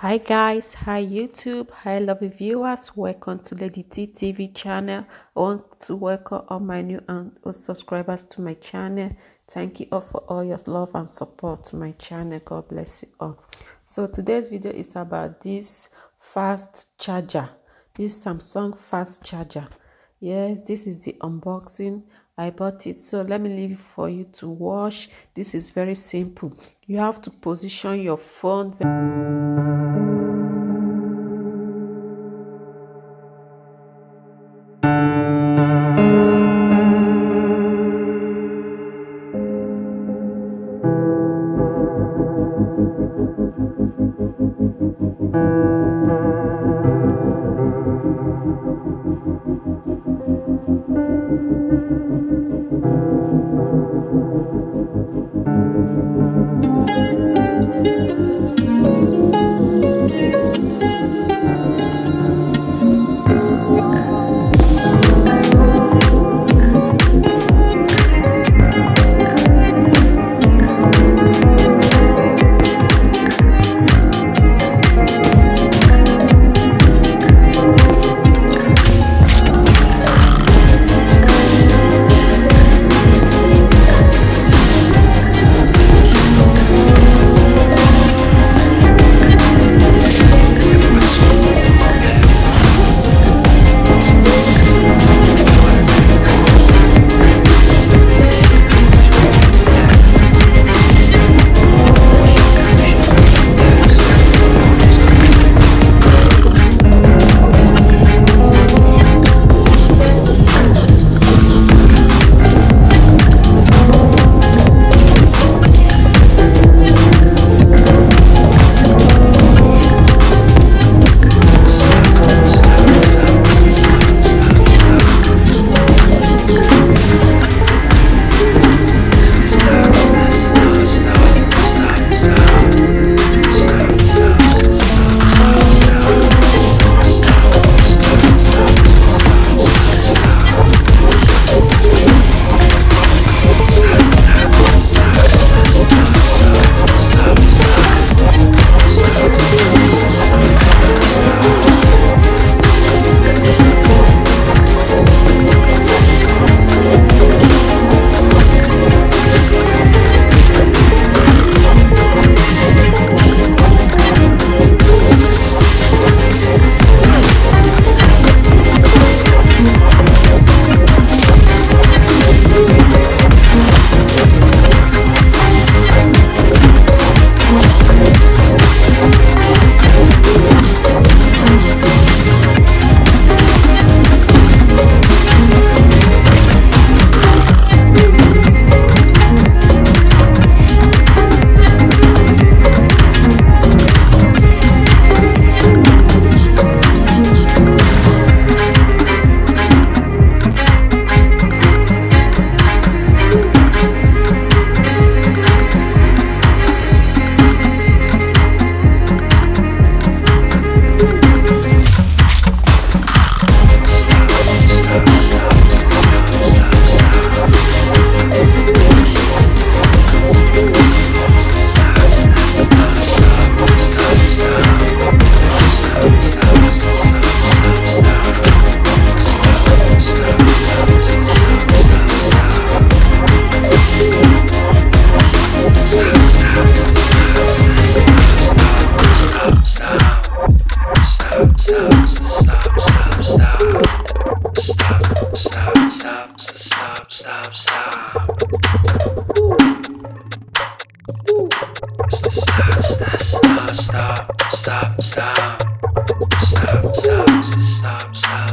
Hi guys, hi YouTube, hi lovely viewers, welcome to Lady T TV channel. I want to welcome all my new and old subscribers to my channel. Thank you all for all your love and support to my channel. God bless you all. So today's video is about this fast charger, this Samsung fast charger. Yes, this is the unboxing. I bought it, so let me leave it for you to watch. This is very simple. You have to position your phone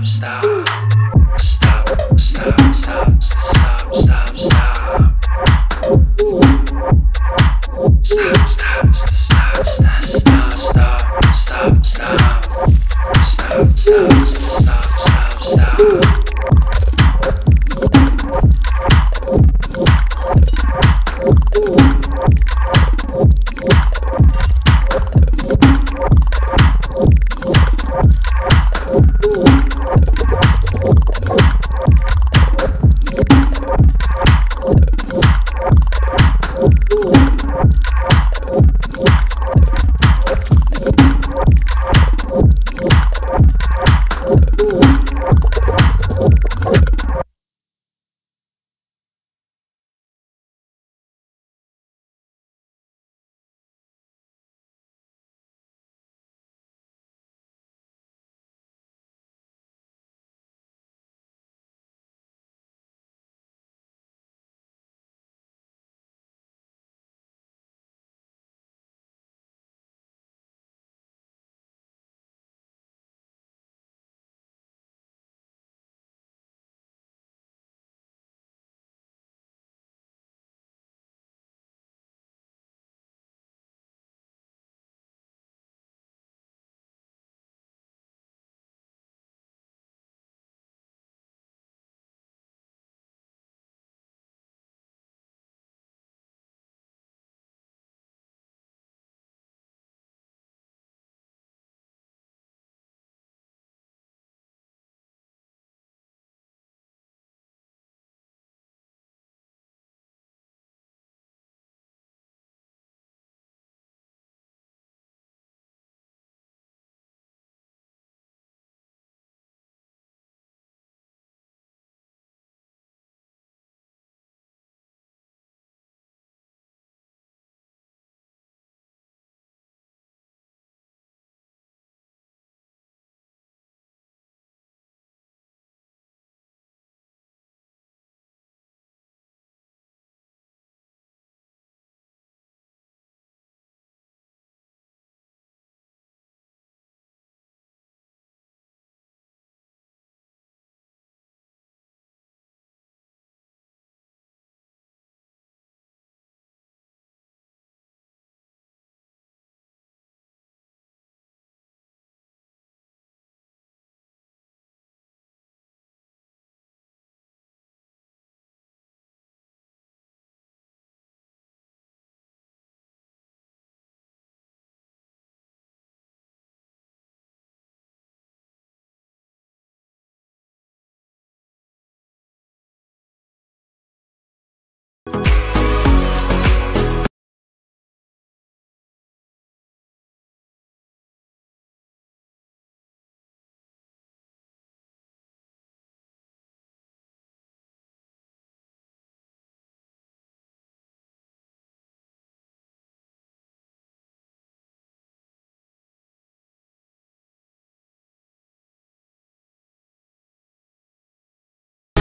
stop.